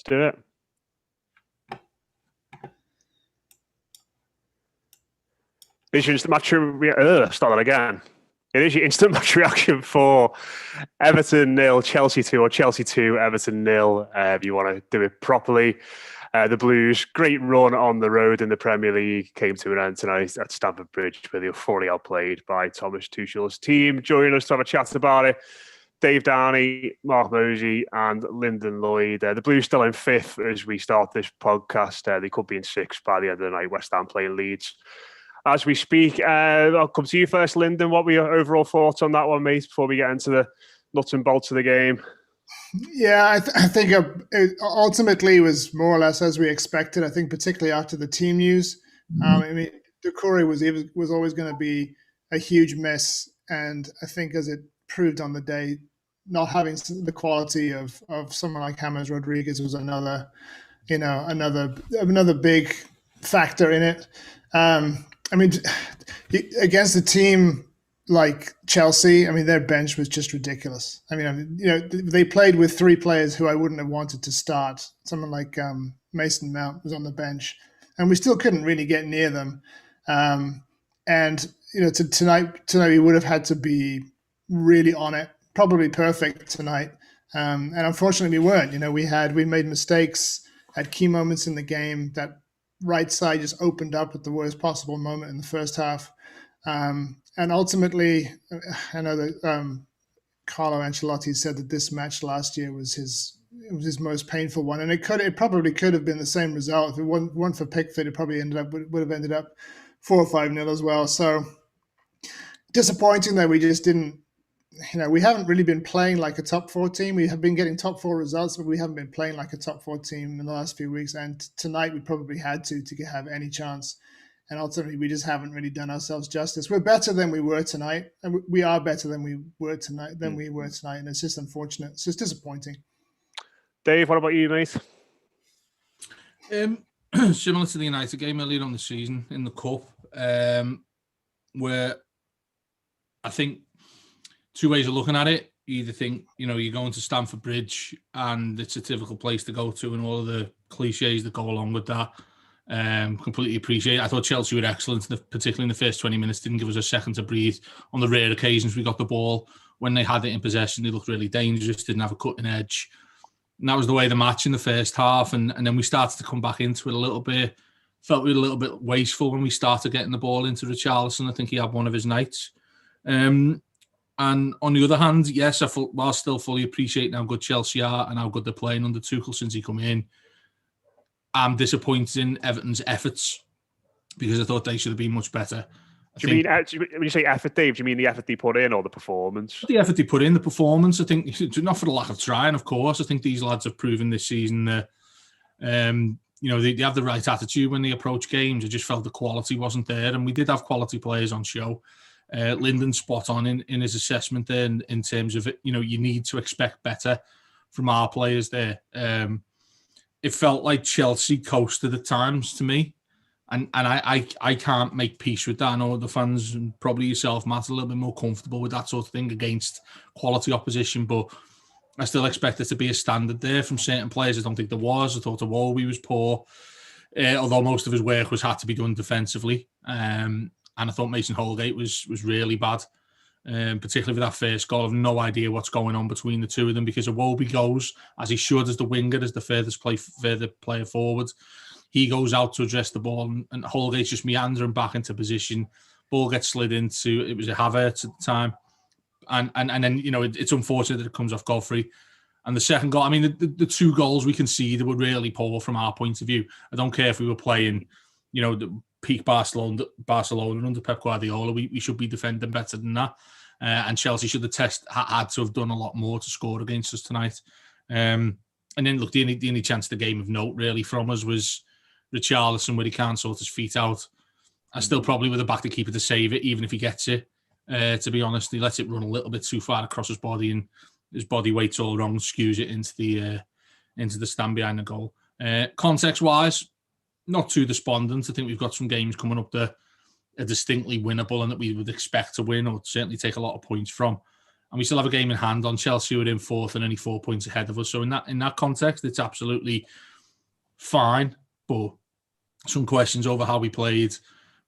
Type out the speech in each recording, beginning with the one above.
do it. Is your instant match start that again. It is your instant match reaction for Everton 0, Chelsea 2, or Chelsea 2, Everton 0, if you want to do it properly. The Blues, great run on the road in the Premier League, came to an end tonight at Stamford Bridge, where they were fully outplayed by Thomas Tuchel's team. Joining us to have a chat about it, Dave Downey, Mark Mosey, and Lyndon Lloyd. The Blues still in 5th as we start this podcast. They could be in 6th by the end of the night. West Ham playing Leeds as we speak. I'll come to you first, Lyndon. What were your overall thoughts on that one, mate, before we get into the nuts and bolts of the game? Yeah, I think it ultimately was more or less as we expected. I think particularly after the team news. I mean, Doucouré was always going to be a huge miss, and I think as it proved on the day, not having the quality of someone like James Rodriguez was another big factor in it. I mean, against a team like Chelsea, I mean, their bench was just ridiculous. I mean, they played with 3 players who I wouldn't have wanted to start. Someone like Mason Mount was on the bench, and we still couldn't really get near them. And tonight we would have had to be really on it, probably perfect tonight. And unfortunately, we weren't. We made mistakes at key moments in the game. That right side just opened up at the worst possible moment in the first half. And ultimately, I know that Carlo Ancelotti said that this match last year was his most painful one, and it probably could have been the same result if it weren't for Pickford. It probably would have ended up 4 or 5-0 as well. So disappointing that we just didn't. We haven't really been playing like a top 4 team. We have been getting top 4 results, but we haven't been playing like a top 4 team in the last few weeks. And tonight we probably had to have any chance. And ultimately, we just haven't really done ourselves justice. We're better than we were tonight, and we are better than we were tonight. And it's just unfortunate. It's just disappointing. Dave, what about you, mate? Similar to the United game earlier on the season in the cup, where I think 2 ways of looking at it. You either think you're going to Stamford Bridge and it's a typical place to go to, and all of the cliches that go along with that. Completely appreciate it. I thought Chelsea were excellent, particularly in the first 20 minutes. Didn't give us a second to breathe. On the rare occasions we got the ball, when they had it in possession, they looked really dangerous, didn't have a cutting edge. And that was the way of the match in the first half. And then we started to come back into it a little bit. Felt we were a little bit wasteful when we started getting the ball into Richarlison. I think he had one of his nights. And on the other hand, yes, while still fully appreciating how good Chelsea are and how good they're playing under Tuchel since he come in, I'm disappointed in Everton's efforts because I thought they should have been much better. When you say effort, Dave, do you mean the effort they put in or the performance? The effort they put in, the performance. I think, not for the lack of trying, of course. I think these lads have proven this season that, they have the right attitude when they approach games. I just felt the quality wasn't there. And we did have quality players on show. Lyndon spot on in his assessment there in terms of, you need to expect better from our players there. It felt like Chelsea coasted at times to me. And I can't make peace with that. I know the fans, and probably yourself, Matt, a little bit more comfortable with that sort of thing against quality opposition. But I still expect there to be a standard there from certain players. I don't think there was. I thought Iwobi was poor, although most of his work had to be done defensively. And I thought Mason Holgate was really bad. Particularly with that first goal. I have no idea what's going on between the two of them, because Iwobi goes, as he should, as the winger, as the further player forward. He goes out to address the ball, and Holgate's just meandering back into position. Ball gets slid into, it was a Havertz at the time. And then, it's unfortunate that it comes off Godfrey. And the second goal, I mean, the 2 goals we conceded were really poor from our point of view. I don't care if we were playing, the peak Barcelona under Pep Guardiola. We should be defending better than that. And Chelsea should have had to have done a lot more to score against us tonight. And then, look, the only chance the game of note really from us was Richarlison, where he can't sort his feet out. I still probably would have backed the keeper to save it, even if he gets it. To be honest, he lets it run a little bit too far across his body, and his body weight's all wrong, skews it into the stand behind the goal. Context-wise, not too despondent. I think we've got some games coming up that are distinctly winnable and that we would expect to win, or certainly take a lot of points from. and we still have a game in hand on Chelsea, who are in fourth and only 4 points ahead of us. So in that context, it's absolutely fine. But some questions over how we played.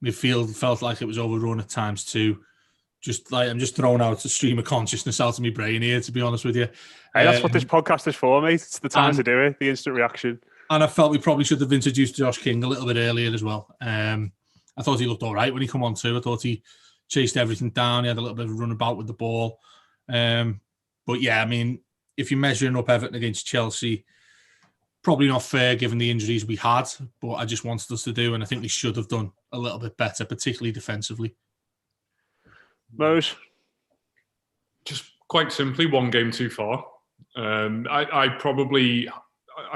Midfield felt like it was overrun at times too. I'm just throwing out a stream of consciousness out of my brain here, to be honest with you. Hey, that's what this podcast is for, mate. It's the time to do it, the instant reaction. And I felt we probably should have introduced Josh King a little bit earlier as well. I thought he looked all right when he come on too. I thought he chased everything down. He had a little bit of a run about with the ball. But yeah, I mean, if you're measuring up Everton against Chelsea, probably not fair given the injuries we had, but I just wanted us to do, and I think we should have done a little bit better, particularly defensively. Mose? Just quite simply, one game too far. I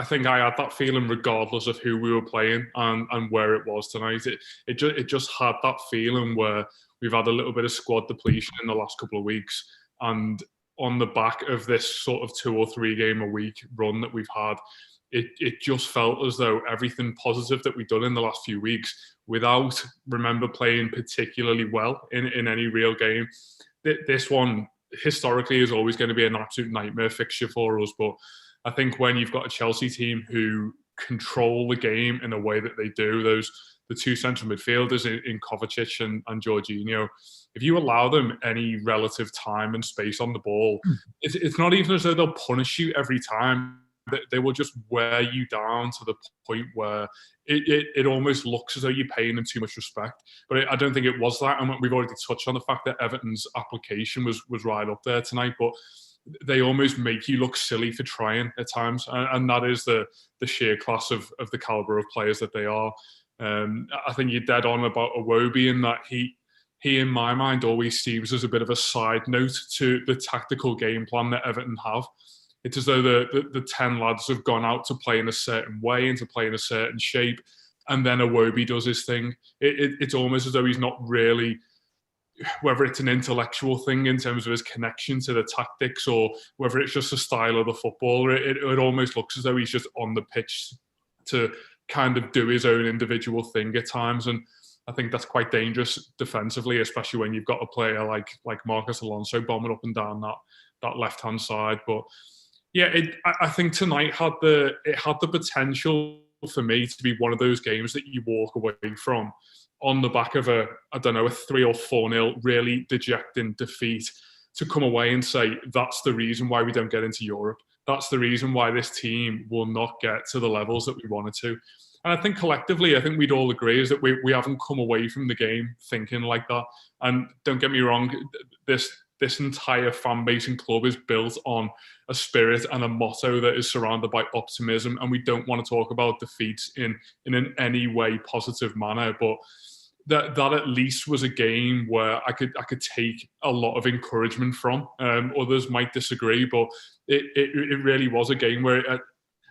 think I had that feeling regardless of who we were playing and where it was tonight. It just had that feeling where we've had a little bit of squad depletion in the last couple of weeks, and on the back of this sort of 2 or 3 game a week run that we've had, it just felt as though everything positive that we've done in the last few weeks, without remember playing particularly well in any real game. This one historically is always going to be an absolute nightmare fixture for us, but I think when you've got a Chelsea team who control the game in the way that they do, the 2 central midfielders in Kovacic and Jorginho, if you allow them any relative time and space on the ball, it's not even as though they'll punish you every time. They will just wear you down to the point where it almost looks as though you're paying them too much respect. But I don't think it was that. And we've already touched on the fact that Everton's application was right up there tonight. But they almost make you look silly for trying at times. And that is the sheer class of the calibre of players that they are. I think you're dead on about Iwobi in that he, in my mind, always seems as a bit of a side note to the tactical game plan that Everton have. It's as though the 10 lads have gone out to play in a certain way and to play in a certain shape, and then Iwobi does his thing. It's almost as though he's not really, whether it's an intellectual thing in terms of his connection to the tactics or whether it's just a style of the footballer, it almost looks as though he's just on the pitch to kind of do his own individual thing at times. And I think that's quite dangerous defensively, especially when you've got a player like Marcus Alonso bombing up and down that left-hand side. But yeah, I think tonight had the potential for me to be one of those games that you walk away from on the back of a 3 or 4-0 really dejecting defeat, to come away and say, that's the reason why we don't get into Europe. That's the reason why this team will not get to the levels that we wanted to. And I think collectively, I think we'd all agree is that we haven't come away from the game thinking like that. And don't get me wrong, this entire fan base and club is built on a spirit and a motto that is surrounded by optimism. And we don't want to talk about defeats in an any way positive manner. But that at least was a game where I could take a lot of encouragement from. Others might disagree, but it really was a game where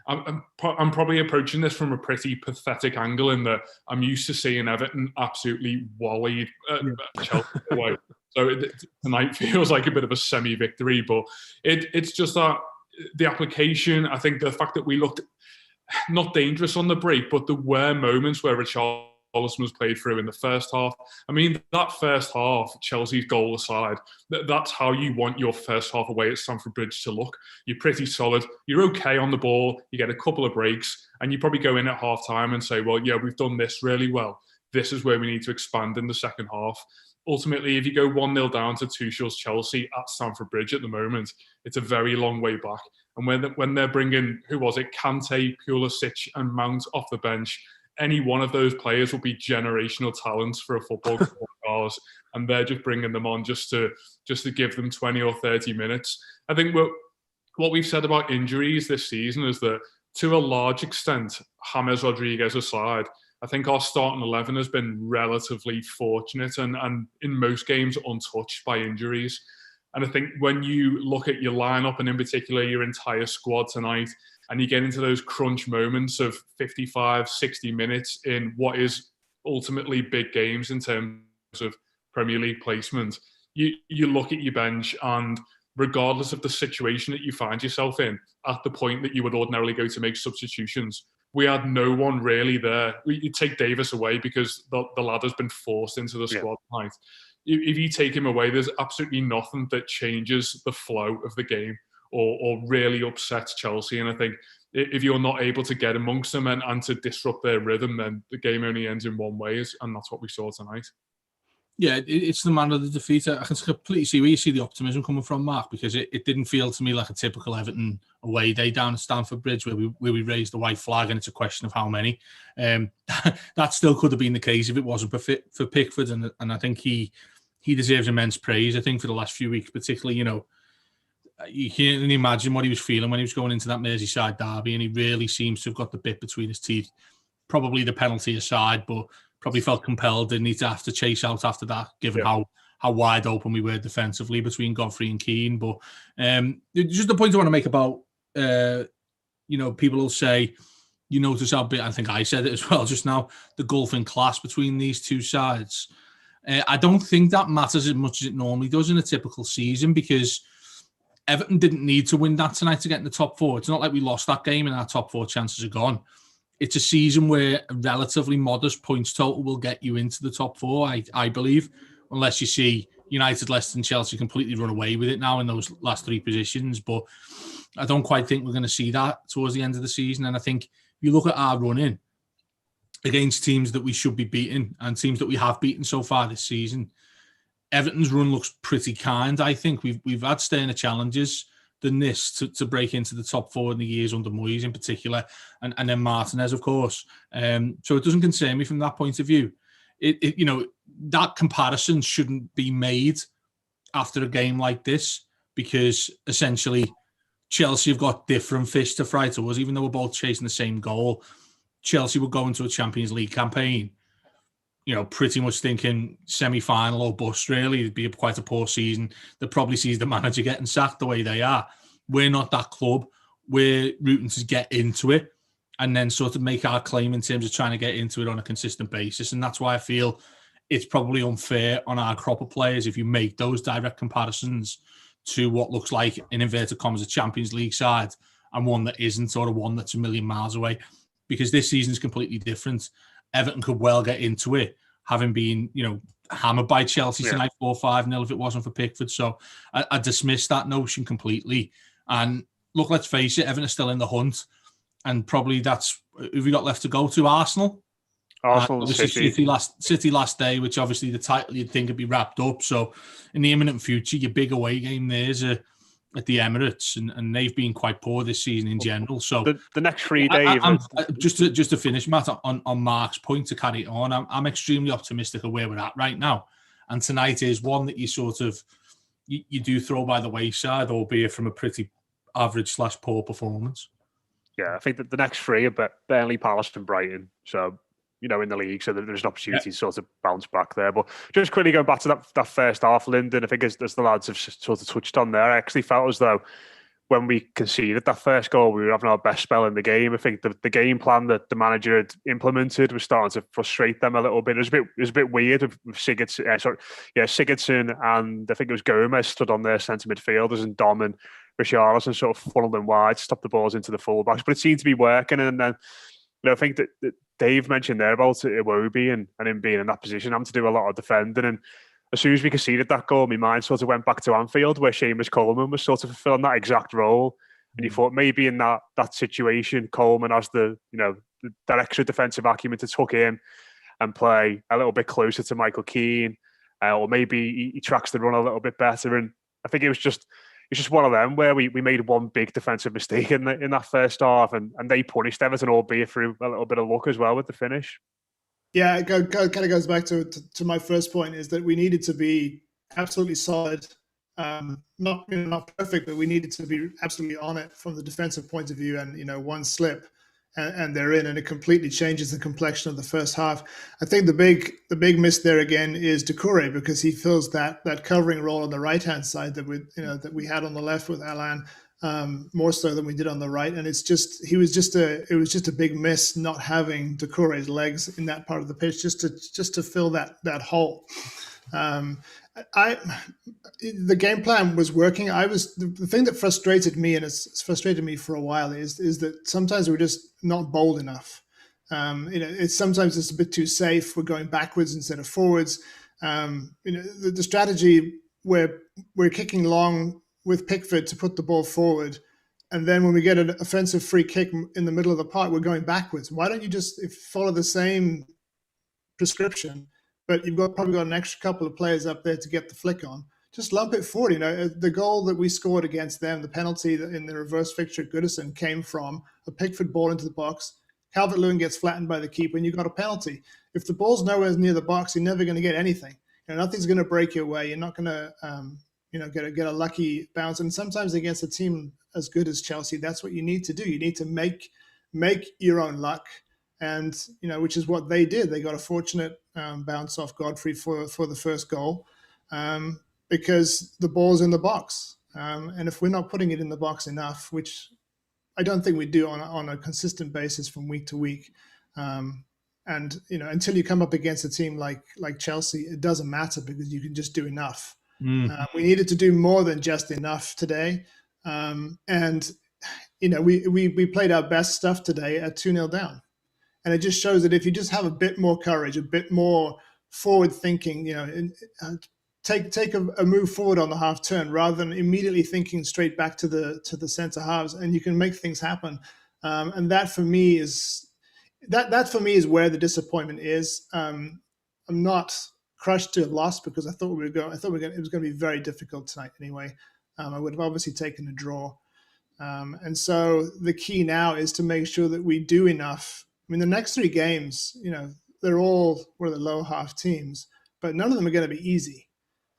I'm probably approaching this from a pretty pathetic angle in that I'm used to seeing Everton absolutely walleyed Chelsea away. So tonight feels like a bit of a semi-victory, but it's just that the application, I think the fact that we looked not dangerous on the break, but there were moments where Richarlison was played through in the first half. I mean, that first half, Chelsea's goal aside, that's how you want your first half away at Stamford Bridge to look. You're pretty solid. You're okay on the ball. You get a couple of breaks, and you probably go in at half-time and say, well, yeah, we've done this really well. This is where we need to expand in the second half. Ultimately, if you go 1-0 down to Tuchel's Chelsea at Stamford Bridge at the moment, it's a very long way back. And when they're bringing, who was it, Kante, Pulisic and Mount off the bench, any one of those players will be generational talents for a football club like ours, and they're just bringing them on just to give them 20 or 30 minutes. I think what we've said about injuries this season is that, to a large extent, James Rodriguez aside, I think our starting 11 has been relatively fortunate and in most games untouched by injuries. And I think when you look at your lineup and in particular your entire squad tonight, and you get into those crunch moments of 55, 60 minutes in what is ultimately big games in terms of Premier League placement, you look at your bench, and regardless of the situation that you find yourself in, at the point that you would ordinarily go to make substitutions, we had no one really there. You take Davis away because the lad has been forced into the squad tonight. If you take him away, there's absolutely nothing that changes the flow of the game or really upsets Chelsea. And I think if you're not able to get amongst them and to disrupt their rhythm, then the game only ends in one way, and that's what we saw tonight. Yeah, it's the man of the defeat. I can completely see where you see the optimism coming from, Mark, because it didn't feel to me like a typical Everton away day down at Stamford Bridge where we raised the white flag, and it's a question of how many. That still could have been the case if it wasn't for Pickford, and I think he deserves immense praise. I think for the last few weeks, particularly, you can't imagine what he was feeling when he was going into that Merseyside derby, and he really seems to have got the bit between his teeth. Probably the penalty aside, but probably felt compelled, didn't he, to have to chase out after that, given how wide open we were defensively between Godfrey and Keane. But just the point I want to make about, people will say, you notice how big, I think I said it as well just now, the gulf in class between these two sides. I don't think that matters as much as it normally does in a typical season, because Everton didn't need to win that tonight to get in the top four. It's not like we lost that game and our top four chances are gone. It's a season where a relatively modest points total will get you into the top four, I believe, unless you see United, Leicester and Chelsea completely run away with it now in those last three positions. But I don't quite think we're going to see that towards the end of the season. And I think if you look at our run-in against teams that we should be beating and teams that we have beaten so far this season, Everton's run looks pretty kind. I think we've had sterner challenges than this to break into the top four in the years under Moyes in particular, and then Martinez, of course. So it doesn't concern me from that point of view. That comparison shouldn't be made after a game like this, because essentially Chelsea have got different fish to fry to us, even though we're both chasing the same goal. Chelsea will go into a Champions League campaign, pretty much thinking semi-final or bust, really. It'd be quite a poor season that probably sees the manager getting sacked the way they are. We're not that club. We're rooting to get into it and then sort of make our claim in terms of trying to get into it on a consistent basis. And that's why I feel it's probably unfair on our crop of players if you make those direct comparisons to what looks like, in inverted commas, a Champions League side and one that isn't, or one that's a million miles away. Because this season is completely different. Everton could well get into it, having been, hammered by Chelsea tonight 4-5-0 if it wasn't for Pickford. So I dismiss that notion completely. And look, let's face it, Everton are still in the hunt. And probably that's who we got left to go to. Arsenal, City last day, which obviously the title you'd think would be wrapped up. So in the imminent future, your big away game there's at the Emirates, and they've been quite poor this season in general. So the next 3 days, just to finish, Matt, on Mark's point, to carry it on, I'm extremely optimistic of where we're at right now, and tonight is one that you sort of you do throw by the wayside, albeit from a pretty average / poor performance. Yeah, I think that the next 3 are Burnley, Palace, and Brighton. So in the league, so there's an opportunity to sort of bounce back there. But just quickly going back to that first half, Lyndon, I think as the lads have sort of touched on there, I actually felt as though when we conceded that first goal, we were having our best spell in the game. I think the game plan that the manager had implemented was starting to frustrate them a little bit. It was a bit weird with Sigurdsson, and I think it was Gomez stood on their centre midfielders, and Dom and Richarlison sort of funneled them wide to stop the balls into the fullbacks. But it seemed to be working, and then I think that Dave mentioned there about Iwobi and him being in that position, having to do a lot of defending. And as soon as we conceded that goal, my mind sort of went back to Anfield, where Seamus Coleman was sort of fulfilling that exact role. And you thought maybe in that situation, Coleman has that extra defensive acumen to tuck in and play a little bit closer to Michael Keane, or maybe he tracks the run a little bit better. And I think it's just one of them where we made one big defensive mistake in that first half, and they punished Everton, albeit through a little bit of luck as well with the finish. Yeah, it kind of goes back to my first point, is that we needed to be absolutely solid, not perfect, but we needed to be absolutely on it from the defensive point of view. And one slip, and they're in, and it completely changes the complexion of the first half. I think the big miss there again is Doucouré, because he fills that covering role on the right hand side that we had on the left with Alan, more so than we did on the right. And it was just a big miss not having Doucouré's legs in that part of the pitch just to fill that hole. the game plan was working. The thing that frustrated me, and it's frustrated me for a while, is that sometimes we're just not bold enough. It's sometimes it's a bit too safe. We're going backwards instead of forwards. The strategy where we're kicking long with Pickford to put the ball forward, and then when we get an offensive free kick in the middle of the park, we're going backwards. Why don't you just follow the same prescription, but you've probably got an extra couple of players up there to get the flick on? Just lump it forward. The goal that we scored against them, the penalty in the reverse fixture at Goodison, came from a Pickford ball into the box. Calvert-Lewin gets flattened by the keeper, and you got a penalty. If the ball's nowhere near the box, you're never going to get anything. Nothing's going to break your way. You're not going to, get a lucky bounce. And sometimes against a team as good as Chelsea, that's what you need to do. You need to make your own luck, and which is what they did. They got a fortunate bounce off Godfrey for the first goal, because the ball's in the box. And if we're not putting it in the box enough, which I don't think we do on a consistent basis from week to week, and until you come up against a team like Chelsea, it doesn't matter because you can just do enough. We needed to do more than just enough today, and we played our best stuff today at 2-0 down, and it just shows that if you just have a bit more courage, a bit more forward thinking, take a move forward on the half turn rather than immediately thinking straight back to the centre halves, and you can make things happen. And that for me is where the disappointment is. I'm not crushed to have lost because I thought it was going to be very difficult tonight anyway. I would have obviously taken a draw. And so the key now is to make sure that we do enough. I mean, the next 3 games, they're all one of the low half teams, but none of them are going to be easy.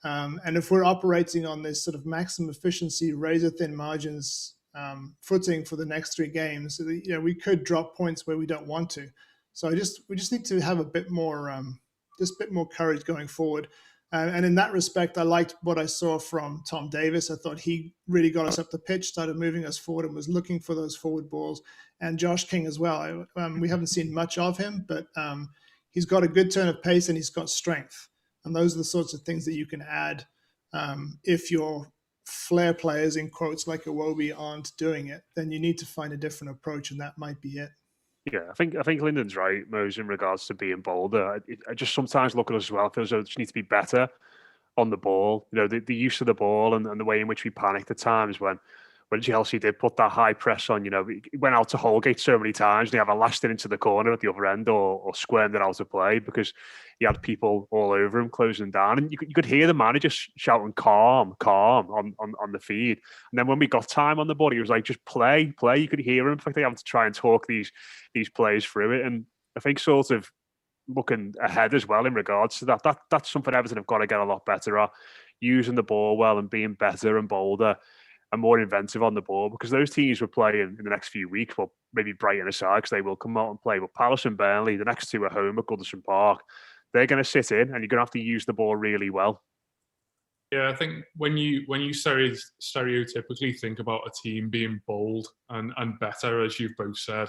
And if we're operating on this sort of maximum efficiency, razor thin margins footing for the next 3 games, we could drop points where we don't want to. So we just need to have a bit more courage going forward. And in that respect, I liked what I saw from Tom Davis. I thought he really got us up the pitch, started moving us forward, and was looking for those forward balls. And Josh King as well. We haven't seen much of him, but he's got a good turn of pace and he's got strength. And those are the sorts of things that you can add if your flair players, in quotes, like Iwobi, aren't doing it. Then you need to find a different approach, and that might be it. Yeah, I think Lyndon's right, Mose, in regards to being bolder. I just sometimes look at us as well. I feel as though we just need to be better on the ball. The use of the ball and the way in which we panicked at times when Chelsea did put that high press on. We went out to Holgate so many times. They have a lashed it into the corner at the other end or squirmed it out of play because he had people all over him closing down. And you could hear the manager shouting, calm on the feed. And then when we got time on the ball, he was like, just play. You could hear him. In fact, they have to try and talk these players through it. And I think sort of looking ahead as well in regards to that's something Everton have got to get a lot better at, using the ball well and being better and bolder and more inventive on the ball, because those teams we're playing in the next few weeks, well, maybe Brighton aside, because they will come out and play, but Palace and Burnley, the next 2 at home at Goodison Park, they're going to sit in and you're going to have to use the ball really well. Yeah, I think when you stereotypically think about a team being bold and better, as you've both said,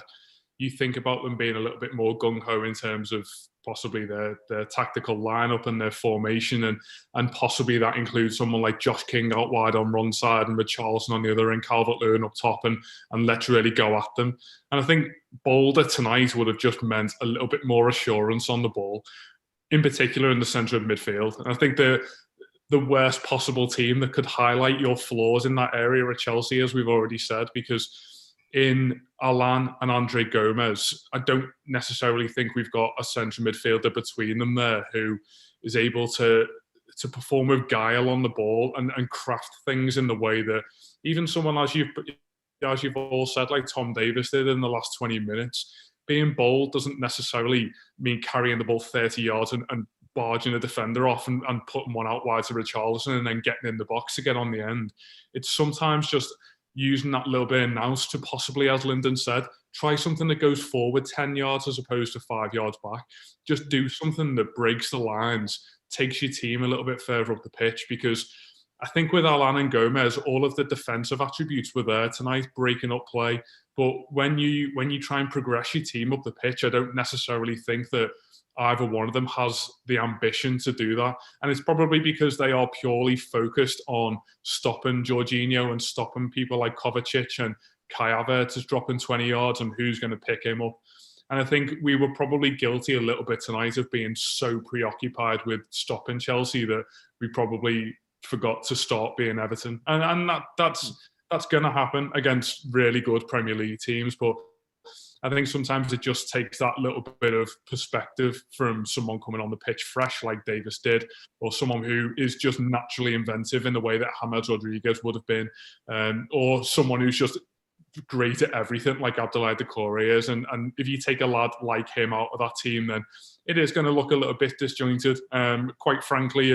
you think about them being a little bit more gung-ho in terms of possibly their tactical lineup and their formation, and possibly that includes someone like Josh King out wide on one side and Richarlison on the other, and Calvert-Lewin up top, and let's really go at them. And I think bolder tonight would have just meant a little bit more assurance on the ball, in particular in the centre of midfield. And I think the worst possible team that could highlight your flaws in that area are Chelsea, as we've already said, because in Alan and Andre Gomez, I don't necessarily think we've got a central midfielder between them there who is able to perform with guile on the ball and craft things in the way that even someone, as you've all said, like Tom Davis did in the last 20 minutes. Being bold doesn't necessarily mean carrying the ball 30 yards and barging a defender off and putting one out wide to Richarlison and then getting in the box to get on the end. It's sometimes just using that little bit of nous to possibly, as Lyndon said, try something that goes forward 10 yards as opposed to 5 yards back. Just do something that breaks the lines, takes your team a little bit further up the pitch, because I think with Alan and Gomez, all of the defensive attributes were there tonight, breaking up play. But when you try and progress your team up the pitch, I don't necessarily think that either one of them has the ambition to do that. And it's probably because they are purely focused on stopping Jorginho and stopping people like Kovacic, and Kai Havertz is dropping 20 yards and who's going to pick him up. And I think we were probably guilty a little bit tonight of being so preoccupied with stopping Chelsea that we probably forgot to start being Everton. And that's going to happen against really good Premier League teams. But I think sometimes it just takes that little bit of perspective from someone coming on the pitch fresh like Davis did, or someone who is just naturally inventive in the way that James Rodriguez would have been, or someone who's just great at everything like Abdoulaye Doucouré is. And if you take a lad like him out of that team, then it is going to look a little bit disjointed. Quite frankly,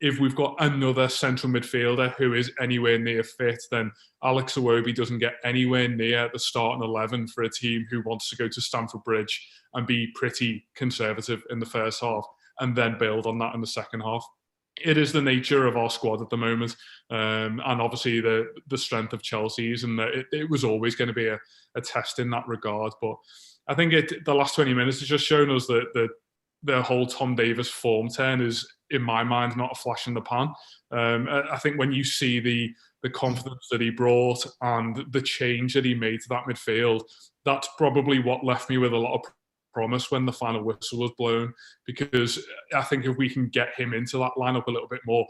if we've got another central midfielder who is anywhere near fit, then Alex Iwobi doesn't get anywhere near the starting 11 for a team who wants to go to Stamford Bridge and be pretty conservative in the first half and then build on that in the second half. It is the nature of our squad at the moment, and obviously the strength of Chelsea's, and it was always going to be a test in that regard. But I think the last 20 minutes has just shown us that the whole Tom Davies form turn is, in my mind, not a flash in the pan. I think when you see the confidence that he brought and the change that he made to that midfield, that's probably what left me with a lot of promise when the final whistle was blown, because I think if we can get him into that lineup a little bit more,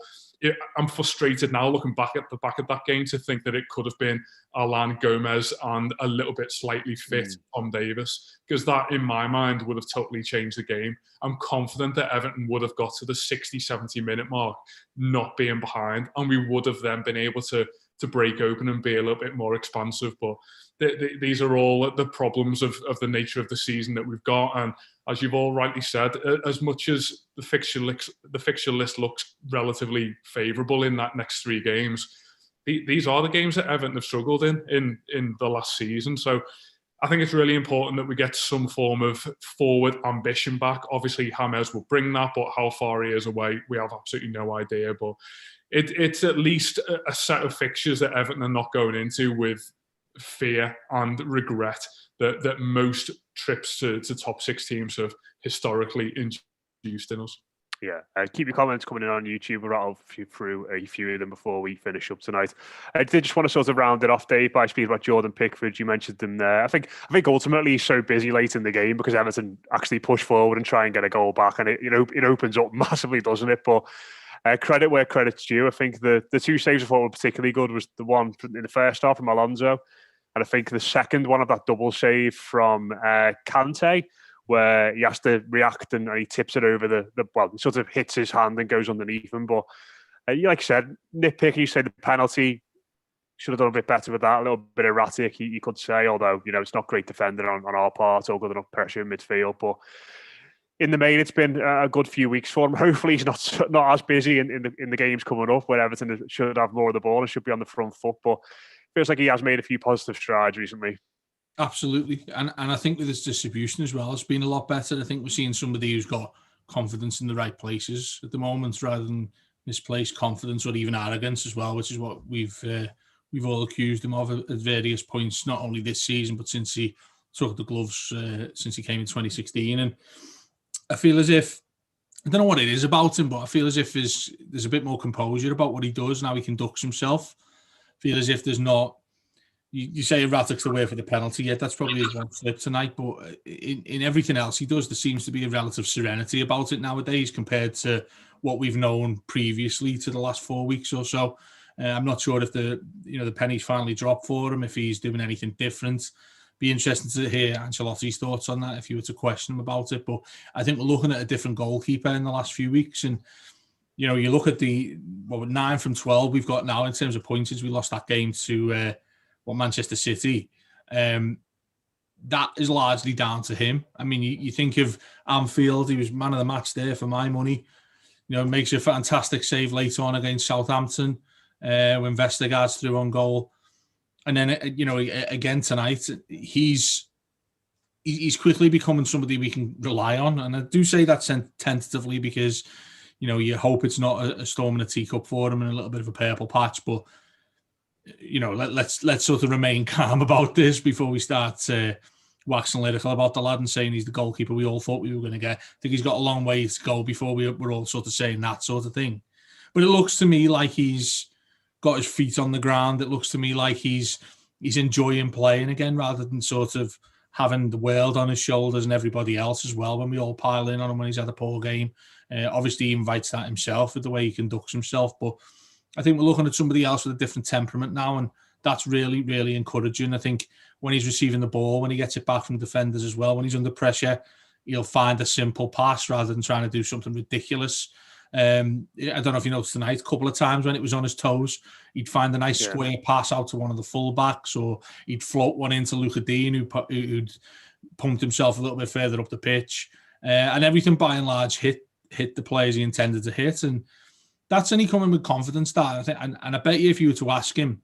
I'm frustrated now looking back at that game to think that it could have been Alan Gomez and a little bit slightly fit Tom Davies, because that in my mind would have totally changed the game. I'm confident that Everton would have got to the 60-70 minute mark not being behind, and we would have then been able to break open and be a little bit more expansive. But these are all the problems of the nature of the season that we've got. And as you've all rightly said, as much as the fixture list looks relatively favourable in that next 3 games, these are the games that Everton have struggled in the last season. So I think it's really important that we get some form of forward ambition back. Obviously, James will bring that, but how far he is away, we have absolutely no idea. But it's at least a set of fixtures that Everton are not going into with fear and regret that most trips to top 6 teams have historically induced in us. Yeah, keep your comments coming in on YouTube. We'll rattle through a few of them before we finish up tonight. I did just want to sort of round it off, Dave, by speaking about Jordan Pickford. You mentioned him there. I think ultimately he's so busy late in the game because Everton actually push forward and try and get a goal back, and it opens up massively, doesn't it? But credit where credit's due. I think the 2 saves I thought were particularly good was the one in the first half from Alonso, and I think the second one of that double save from Kante, where he has to react and he tips it over he sort of hits his hand and goes underneath him. But like I said, nitpicky, you say the penalty, should have done a bit better with that, a little bit erratic, you could say, although, it's not great defending on our part or good enough pressure in midfield. But in the main, it's been a good few weeks for him. Hopefully he's not as busy in the games coming up where Everton should have more of the ball and should be on the front foot. But feels like he has made a few positive strides recently. Absolutely. And I think with his distribution as well, it's been a lot better. I think we're seeing somebody who's got confidence in the right places at the moment rather than misplaced confidence or even arrogance as well, which is what we've all accused him of at various points, not only this season, but since he took the gloves, since he came in 2016. And I feel as if, I don't know what it is about him, but I feel as if there's a bit more composure about what he does, and how he conducts himself. I feel as if there's not, you say erratic's the way for the penalty, yet that's probably his one slip tonight, but in everything else he does, there seems to be a relative serenity about it nowadays compared to what we've known previously to the last 4 weeks or so. I'm not sure if the penny's finally dropped for him, if he's doing anything different. Be interesting to hear Ancelotti's thoughts on that if you were to question him about it. But I think we're looking at a different goalkeeper in the last few weeks, and you look at 9 from 12 we've got now in terms of points since we lost that game to Manchester City. That is largely down to him. I mean, you think of Anfield, he was man of the match there for my money. Makes a fantastic save later on against Southampton when Vestergaard's through on goal. And then, again tonight, he's quickly becoming somebody we can rely on. And I do say that tentatively because, you hope it's not a storm in a teacup for him and a little bit of a purple patch. But, let's sort of remain calm about this before we start waxing lyrical about the lad and saying he's the goalkeeper we all thought we were going to get. I think he's got a long way to go before we're all sort of saying that sort of thing. But it looks to me like he's got his feet on the ground. It looks to me like he's enjoying playing again rather than sort of having the world on his shoulders and everybody else as well when we all pile in on him when he's had a poor game. Obviously, he invites that himself with the way he conducts himself. But I think we're looking at somebody else with a different temperament now, and that's really, really encouraging. I think when he's receiving the ball, when he gets it back from defenders as well, when he's under pressure, he'll find a simple pass rather than trying to do something ridiculous. I don't know if you noticed tonight, a couple of times when it was on his toes, he'd find a nice square pass out to one of the fullbacks, or he'd float one into Luca Dean, who'd pumped himself a little bit further up the pitch. And everything by and large hit the players he intended to hit. And that's only coming with confidence, that I think. And I bet you if you were to ask him,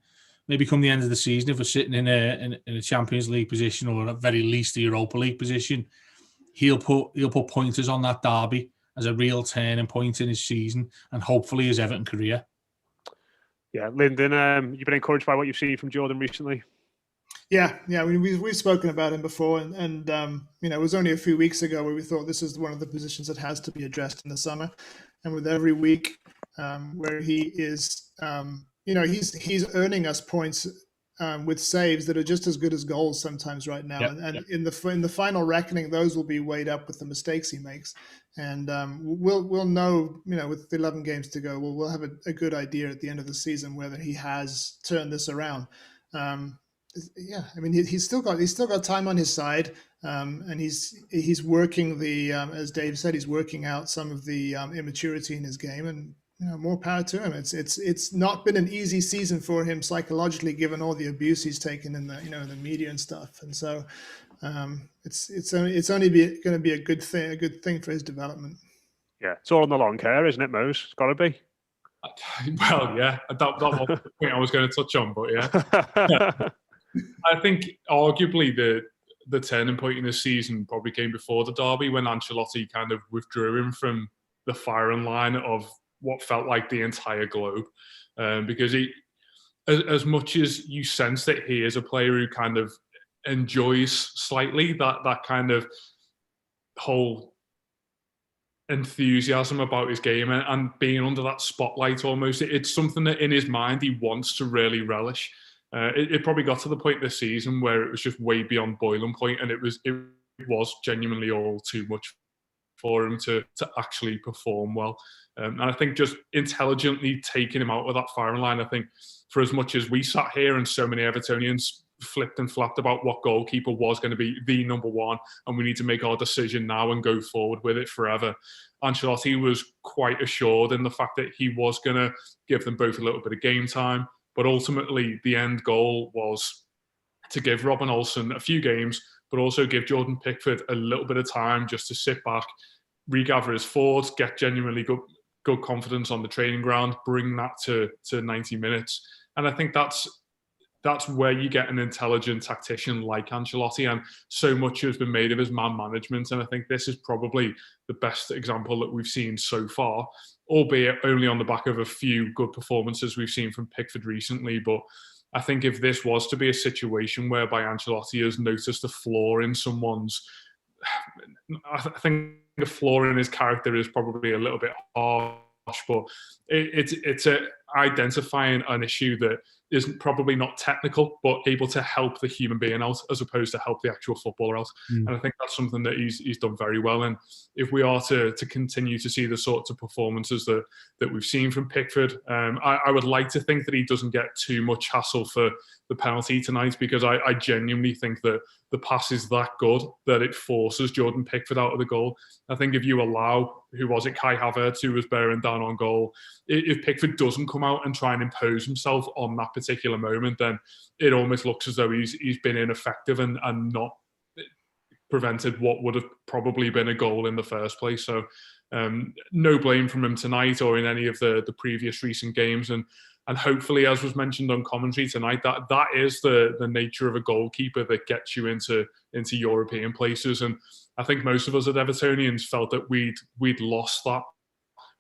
maybe come the end of the season, if we're sitting in a Champions League position or at very least a Europa League position, he'll put pointers on that derby as a real turning point in his season and hopefully his Everton career. Yeah, Lyndon, you've been encouraged by what you've seen from Jordan recently? Yeah. We've spoken about him before, and it was only a few weeks ago where we thought this is one of the positions that has to be addressed in the summer, and with every week where he is, he's earning us points with saves that are just as good as goals sometimes right now. And in the final reckoning, those will be weighed up with the mistakes he makes. And we'll know, with 11 games to go, we'll have a good idea at the end of the season whether he has turned this around. He's still got time on his side, and he's working as Dave said, he's working out some of the immaturity in his game, and more power to him. It's not been an easy season for him psychologically, given all the abuse he's taken in the in the media and stuff. And so it's only going to be a good thing for his development. Yeah, it's all in the long care, isn't it, Mose? It's got to be. Well, yeah, that was the point I was going to touch on, but yeah. I think arguably the turning point in the season probably came before the derby, when Ancelotti kind of withdrew him from the firing line of what felt like the entire globe, because he, as much as you sense that he is a player who kind of enjoys slightly that kind of whole enthusiasm about his game and being under that spotlight almost, it's something that in his mind he wants to really relish. It probably got to the point this season where it was just way beyond boiling point, and it was genuinely all too much for him to actually perform well. And I think just intelligently taking him out of that firing line, I think for as much as we sat here and so many Evertonians flipped and flapped about what goalkeeper was going to be the number one, and we need to make our decision now and go forward with it forever, Ancelotti was quite assured in the fact that he was going to give them both a little bit of game time. But ultimately, the end goal was to give Robin Olsen a few games, but also give Jordan Pickford a little bit of time just to sit back, regather his thoughts, get genuinely good confidence on the training ground, bring that to 90 minutes. And I think that's where you get an intelligent tactician like Ancelotti, and so much has been made of his man management. And I think this is probably the best example that we've seen so far, albeit only on the back of a few good performances we've seen from Pickford recently. But I think if this was to be a situation whereby Ancelotti has noticed a flaw in someone's, I think the flaw in his character is probably a little bit harsh, but it's identifying an issue that is probably not technical, but able to help the human being out as opposed to help the actual footballer out. And I think that's something that he's done very well. And if we are to continue to see the sorts of performances that we've seen from Pickford, I would like to think that he doesn't get too much hassle for the penalty tonight, because I genuinely think that the pass is that good that it forces Jordan Pickford out of the goal. I think if you allow, Kai Havertz, who was bearing down on goal, if Pickford doesn't come out and try and impose himself on that particular moment, then it almost looks as though he's been ineffective and not prevented what would have probably been a goal in the first place. So no blame from him tonight or in any of the previous recent games. And hopefully, as was mentioned on commentary tonight, that is the nature of a goalkeeper that gets you into European places. And I think most of us at Evertonians felt that we'd lost that.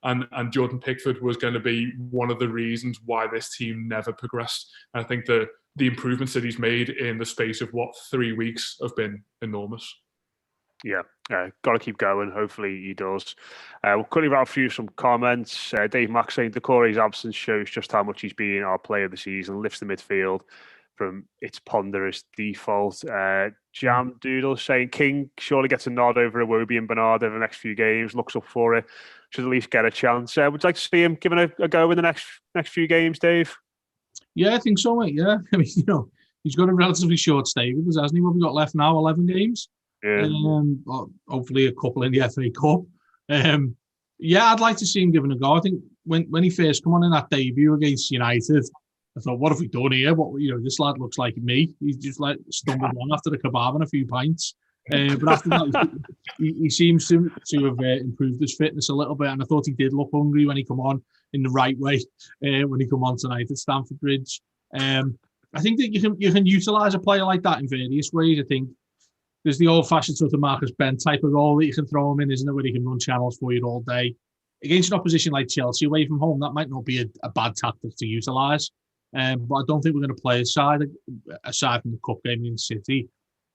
And Jordan Pickford was going to be one of the reasons why this team never progressed. And I think that the improvements that he's made in the space of 3 weeks have been enormous. Yeah, got to keep going. Hopefully he does. We'll quickly rattle through some comments. Dave Mack saying Decore's absence shows just how much he's been our player of the season, lifts the midfield from its ponderous default. Jam Doodle saying King surely gets a nod over Iwobi and Bernard over the next few games, looks up for it, should at least get a chance. Would you like to see him given a go in the next few games, Dave? Yeah, I think so, mate. Yeah, I mean, he's got a relatively short stay with us, hasn't he? What have we got left now? 11 games. Yeah. Hopefully a couple in the FA Cup. Yeah, I'd like to see him given a go. I think when he first come on in that debut against United, I thought, what have we done here? This lad looks like me. He's just like stumbled on after the kebab and a few pints. But after that, he seems to have improved his fitness a little bit, and I thought he did look hungry when he come on in the right way when he come on tonight at Stamford Bridge. I think that you can utilise a player like that in various ways. I think there's the old-fashioned sort of Marcus Bent type of role that you can throw him in, isn't it, where he can run channels for you all day. Against an opposition like Chelsea away from home, that might not be a bad tactic to utilise. But I don't think we're going to play aside from the cup game in City,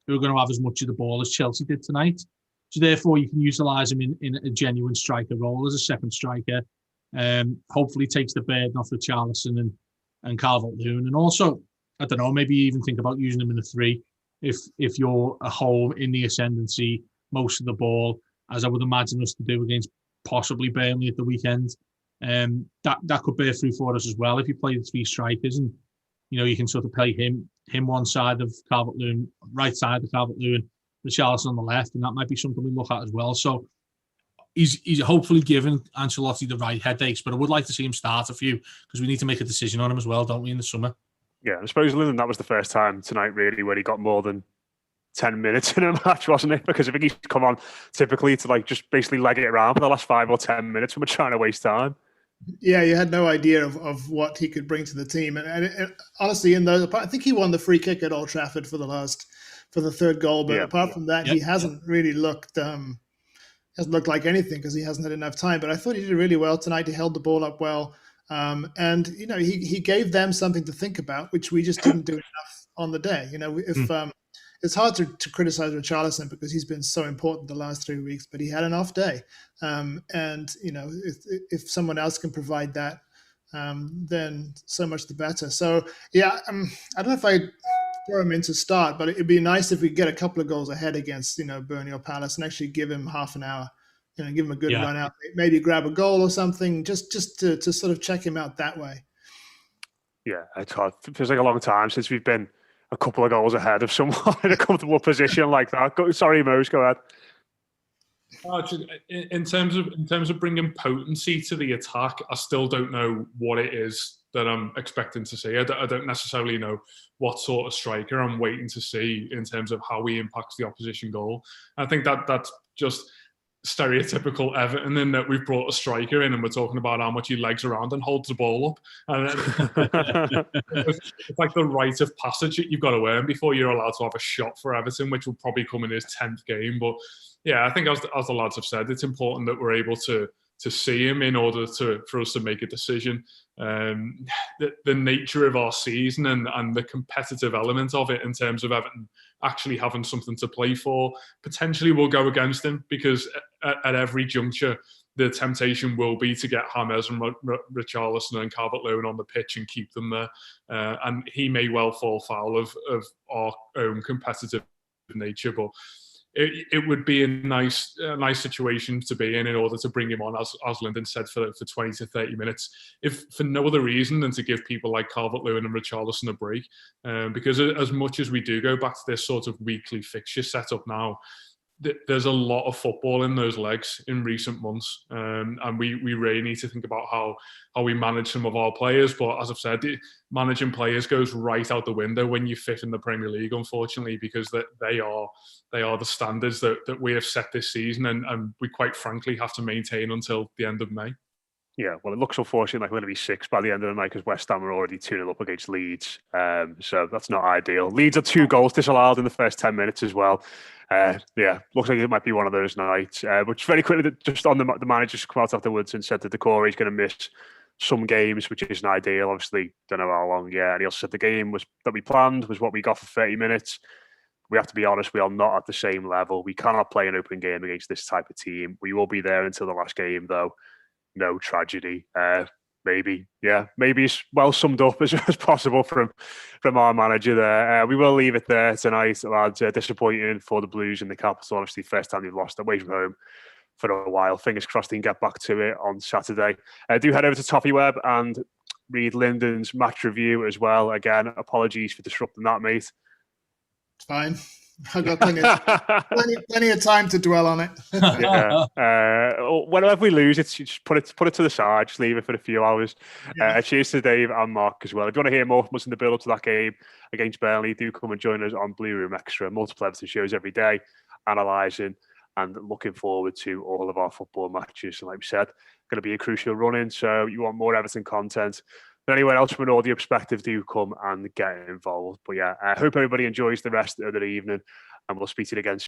who are going to have as much of the ball as Chelsea did tonight. So therefore, you can utilise him in a genuine striker role as a second striker. Hopefully takes the burden off Richarlison and Calvert-Lewin. And also, I don't know, maybe even think about using him in a 3 if you're a home in the ascendancy, most of the ball, as I would imagine us to do against possibly Burnley at the weekend. That could bear through for us as well if you play the 3 strikers, and you can sort of play him one side of Calvert-Lewin, right side of Calvert-Lewin, Richarlison on the left, and that might be something we look at as well. So he's hopefully given Ancelotti the right headaches, but I would like to see him start a few because we need to make a decision on him as well, don't we, in the summer? Yeah, I suppose Lyndon, that was the first time tonight really where he got more than 10 minutes in a match, wasn't it? Because I think he's come on typically to just basically leg it around for the last 5 or 10 minutes when we're trying to waste time. Yeah, you had no idea of what he could bring to the team, and honestly, I think he won the free kick at Old Trafford for the third goal. But apart from that, he hasn't really looked like anything because he hasn't had enough time. But I thought he did really well tonight. He held the ball up well, and he gave them something to think about, which we just didn't do enough on the day. It's hard to criticize Richarlison because he's been so important the last 3 weeks, but he had an off day. If someone else can provide that, then so much the better. So, yeah, I don't know if I'd throw him in to start, but it'd be nice if we get a couple of goals ahead against, Burnley or Palace and actually give him half an hour, give him a good run out, maybe grab a goal or something, just to sort of check him out that way. Yeah, it's hard. It feels like a long time since we've been a couple of goals ahead of someone in a comfortable position like that. Sorry, Mose, go ahead. In terms of bringing potency to the attack, I still don't know what it is that I'm expecting to see. I don't necessarily know what sort of striker I'm waiting to see in terms of how he impacts the opposition goal. I think that's just stereotypical Everton in that we've brought a striker in and we're talking about how much he legs around and holds the ball up. And it's like the rite of passage that you've got to earn before you're allowed to have a shot for Everton, which will probably come in his 10th game. But yeah, I think as the lads have said, it's important that we're able to see him in order for us to make a decision. The nature of our season and the competitive element of it in terms of Everton actually having something to play for potentially will go against him because at every juncture the temptation will be to get James and Richarlison and Calvert-Lewin on the pitch and keep them there, and he may well fall foul of our own competitive nature, but it would be a nice situation to be in order to bring him on, as Lyndon said, for 20 to 30 minutes, if for no other reason than to give people like Calvert-Lewin and Richarlison a break. Because as much as we do go back to this sort of weekly fixture setup now, there's a lot of football in those legs in recent months, and we really need to think about how we manage some of our players. But as I've said, managing players goes right out the window when you fit in the Premier League, unfortunately, because they are the standards that we have set this season, and we quite frankly have to maintain until the end of May. Yeah, well, it looks unfortunately like we're going to be 6 by the end of the night because West Ham are already 2-0 up against Leeds. So that's not ideal. Leeds are 2 goals disallowed in the first 10 minutes as well. Yeah, looks like it might be one of those nights. But very quickly, just on the manager's come out afterwards and said that Decore is going to miss some games, which isn't ideal. Obviously, don't know how long. Yeah, and he also said the game that we planned was what we got for 30 minutes. We have to be honest, we are not at the same level. We cannot play an open game against this type of team. We will be there until the last game, though. No tragedy. Maybe it's well summed up as possible from our manager there. We will leave it there tonight, lads. Disappointing for the Blues in the capital. Obviously, first time they've lost away from home for a while. Fingers crossed they can get back to it on Saturday. Do head over to Toffee Web and read Lyndon's match review as well. Again, apologies for disrupting that, mate. It's fine. I've got plenty of time to dwell on it. Whenever we lose it, just put it to the side. Just leave it for a few hours. Cheers to Dave and Mark as well. If you want to hear more from us in the build-up to that game against Burnley, do come and join us on Blue Room Extra. Multiple Everton shows every day, analysing and looking forward to all of our football matches. And like we said, going to be a crucial run-in. So you want more Everton content than anywhere else from an audio perspective, do come and get involved. But yeah, I hope everybody enjoys the rest of the evening, and we'll speak to you again